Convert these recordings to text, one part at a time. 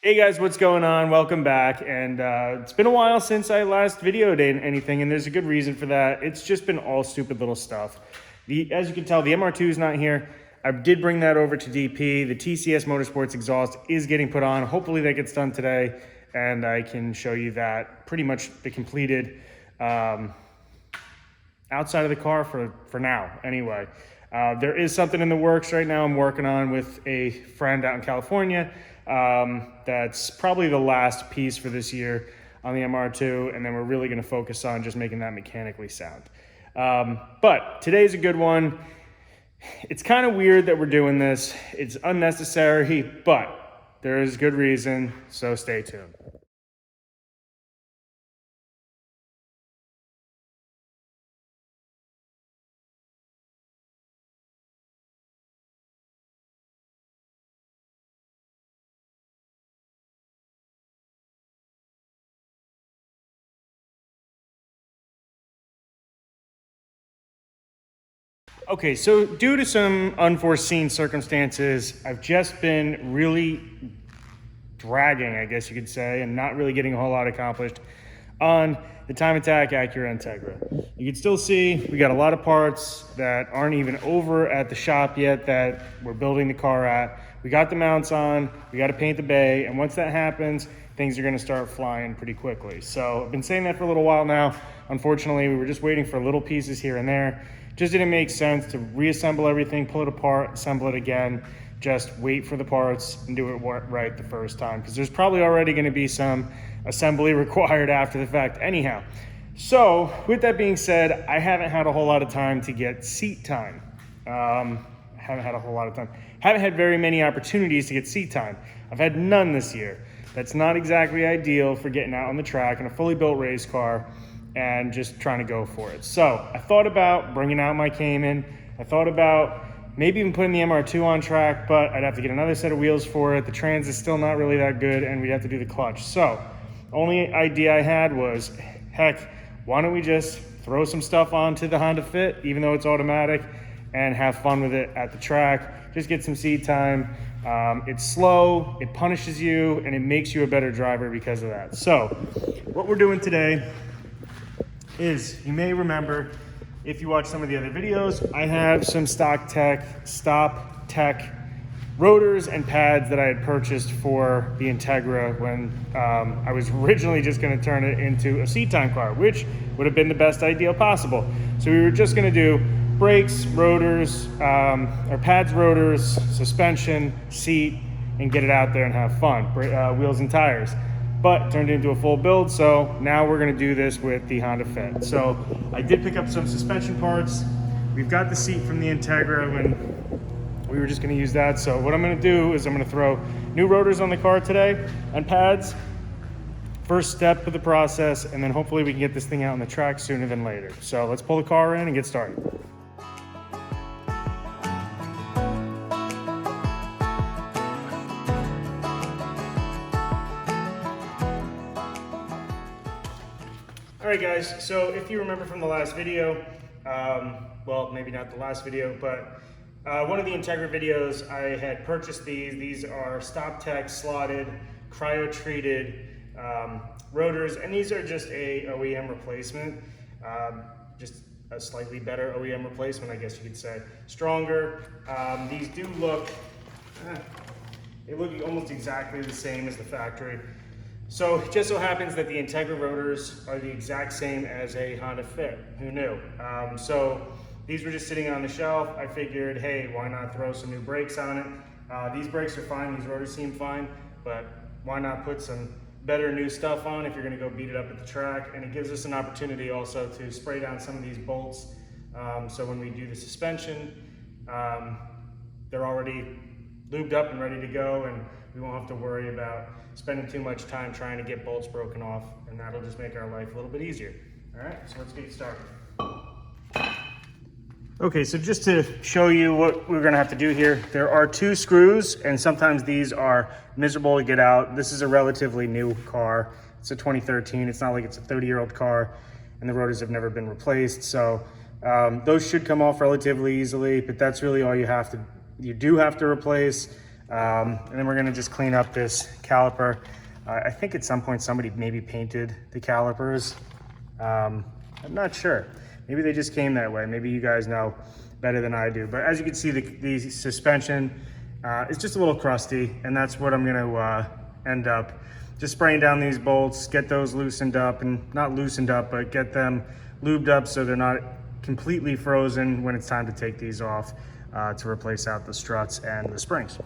Hey guys, what's going on? Welcome back. And it's been a while since I last videoed anything, and there's a good reason for that. It's just been all stupid little stuff. As you can tell, the MR2 is not here. I did bring that over to DP. The TCS Motorsports exhaust is getting put on. Hopefully that gets done today, and I can show you that pretty much the completed outside of the car for now anyway. There is something in the works right now I'm working on with a friend out in California. That's probably the last piece for this year on the MR2, and then we're really going to focus on just making that mechanically sound. But today's a good one. It's kind of weird that we're doing this. It's unnecessary, but there is good reason, so stay tuned. Okay, so due to some unforeseen circumstances, I've just been really dragging, I guess you could say, and not really getting a whole lot accomplished on the Time Attack Acura Integra. You can still see we got a lot of parts that aren't even over at the shop yet that we're building the car at. We got the mounts on, we got to paint the bay, and once that happens, things are going to start flying pretty quickly. So I've been saying that for a little while now. Unfortunately, we were just waiting for little pieces here and there. Just didn't make sense to reassemble everything, pull it apart, assemble it again, just wait for the parts and do it right the first time, because there's probably already going to be some assembly required after the fact anyhow. So with that being said, I haven't had a whole lot of time to get seat time. Haven't had very many opportunities to get seat time. I've had none this year. That's not exactly ideal for getting out on the track in a fully built race car and just trying to go for it. So I thought about bringing out my Cayman. I thought about maybe even putting the MR2 on track, but I'd have to get another set of wheels for it. The trans is still not really that good, and we'd have to do the clutch. So only idea I had was, heck, why don't we just throw some stuff onto the Honda Fit, even though it's automatic, and have fun with it at the track. Just get some seat time. It's slow, it punishes you, and it makes you a better driver because of that. So what we're doing today is, you may remember, if you watch some of the other videos, I have some Stoptech rotors and pads that I had purchased for the Integra when I was originally just going to turn it into a seat time car, which would have been the best ideal possible. So we were just going to do brakes, rotors, or pads, rotors, suspension, seat, and get it out there and have fun, wheels and tires. But turned into a full build, so now we're gonna do this with the Honda Fit. So I did pick up some suspension parts. We've got the seat from the Integra when we were just gonna use that. So what I'm gonna do is I'm gonna throw new rotors on the car today and pads. First step of the process, and then hopefully we can get this thing out on the track sooner than later. So let's pull the car in and get started. All right guys, so if you remember from the last video, well, maybe not the last video, but one of the Integra videos, I had purchased these. These are Stoptech slotted, cryo-treated rotors, and these are just a OEM replacement, just a slightly better OEM replacement, I guess you could say. Stronger. These do look, they look almost exactly the same as the factory. So it just so happens that the Integra rotors are the exact same as a Honda Fit. Who knew? So these were just sitting on the shelf. I figured, hey, why not throw some new brakes on it? These brakes are fine, these rotors seem fine, but why not put some better new stuff on if you're gonna go beat it up at the track? And it gives us an opportunity also to spray down some of these bolts. So when we do the suspension, they're already lubed up and ready to go, and we won't have to worry about spending too much time trying to get bolts broken off, and that'll just make our life a little bit easier. All right, so let's get started. Okay, so just to show you what we're gonna have to do here, there are 2 screws, and sometimes these are miserable to get out. This is a relatively new car. It's a 2013. It's not like it's a 30-year-old car, and the rotors have never been replaced. So those should come off relatively easily, but that's really all you do have to replace. And then we're gonna just clean up this caliper. I think at some point somebody maybe painted the calipers. I'm not sure. Maybe they just came that way. Maybe you guys know better than I do. But as you can see, the suspension is just a little crusty, and that's what I'm gonna end up just spraying down these bolts, get those loosened up, and not loosened up, but get them lubed up so they're not completely frozen when it's time to take these off to replace out the struts and the springs.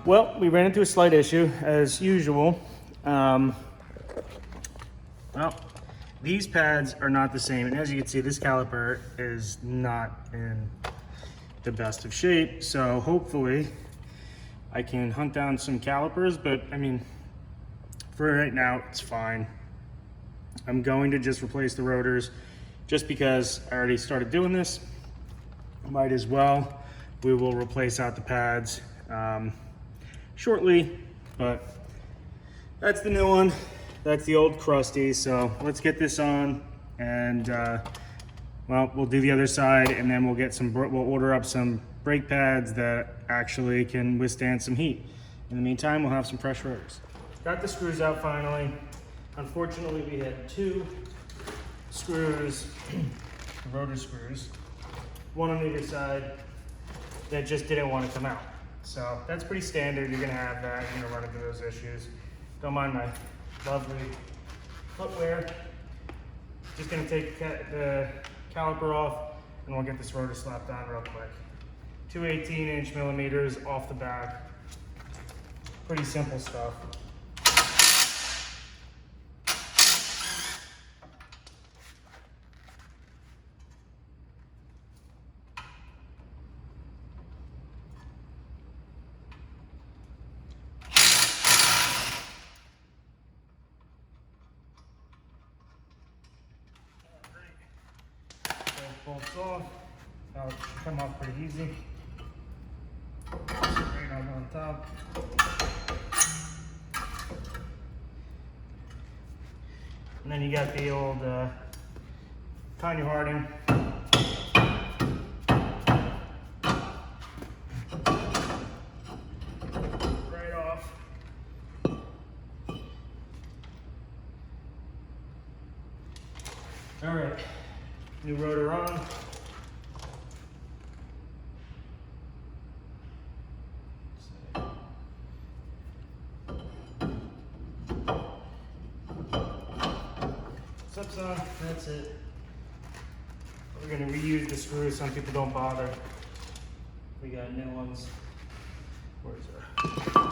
Well, we ran into a slight issue as usual. Well, these pads are not the same. And as you can see, this caliper is not in the best of shape. So hopefully I can hunt down some calipers, but I mean, for right now, it's fine. I'm going to just replace the rotors just because I already started doing this. Might as well. We will replace out the pads shortly, but that's the new one. That's the old crusty. So let's get this on, and well, we'll do the other side, and then we'll get some. We'll order up some brake pads that actually can withstand some heat. In the meantime, we'll have some fresh rotors. Got the screws out finally. Unfortunately, we had two screws, rotor screws, one on either side, that just didn't want to come out. So that's pretty standard. You're gonna have that. You're gonna run into those issues. Don't mind my lovely footwear. Just gonna take the caliper off, and we'll get this rotor slapped on real quick. Two 18-inch millimeters off the back. Pretty simple stuff. Bolts off. Now it should come off pretty easy. Straight on top. And then you got the old Tanya Harding. Right off. All right. New rotor on. Steps on, that's it. We're gonna reuse the screws. Some people don't bother. We got new ones. Where's that?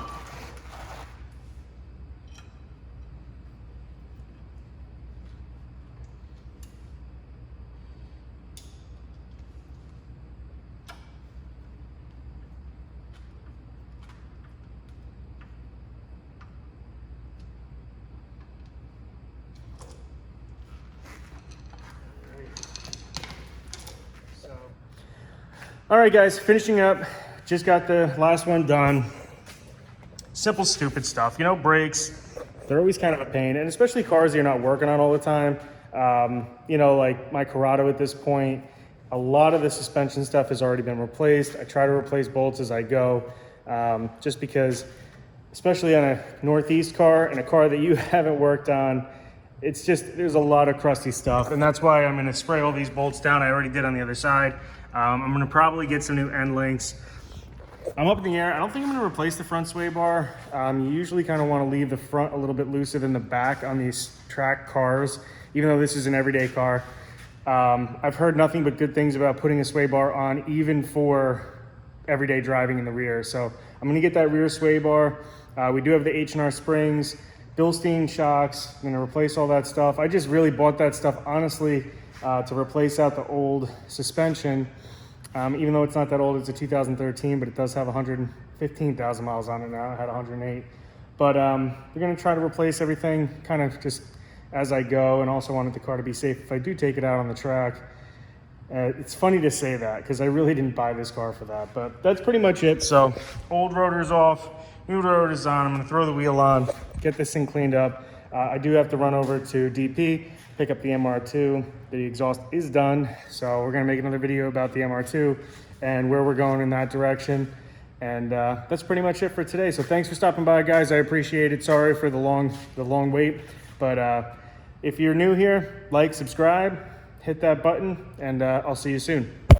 All right, guys, finishing up. Just got the last one done. Simple, stupid stuff. You know, brakes, they're always kind of a pain, and especially cars that you're not working on all the time. You know, like my Corrado at this point, a lot of the suspension stuff has already been replaced. I try to replace bolts as I go, just because, especially on a Northeast car and a car that you haven't worked on, it's just, there's a lot of crusty stuff, and that's why I'm gonna spray all these bolts down. I already did on the other side. I'm gonna probably get some new end links. I'm up in the air. I don't think I'm gonna replace the front sway bar. You usually kind of wanna leave the front a little bit looser than the back on these track cars, even though this is an everyday car. I've heard nothing but good things about putting a sway bar on, even for everyday driving in the rear. So I'm gonna get that rear sway bar. We do have the H&R springs, Bilstein shocks. I'm gonna replace all that stuff. I just really bought that stuff, honestly, to replace out the old suspension. Even though it's not that old, it's a 2013, but it does have 115,000 miles on it now. I had 108. But we're gonna try to replace everything kind of just as I go, and also wanted the car to be safe if I do take it out on the track. It's funny to say that because I really didn't buy this car for that, but that's pretty much it. So old rotors off, new rotors on. I'm gonna throw the wheel on, get this thing cleaned up. I do have to run over to DP, pick up the MR2. The exhaust is done, so we're gonna make another video about the MR2 and where we're going in that direction. And that's pretty much it for today. So thanks for stopping by, guys. I appreciate it. Sorry for the long wait, but if you're new here, like, subscribe, hit that button, and I'll see you soon.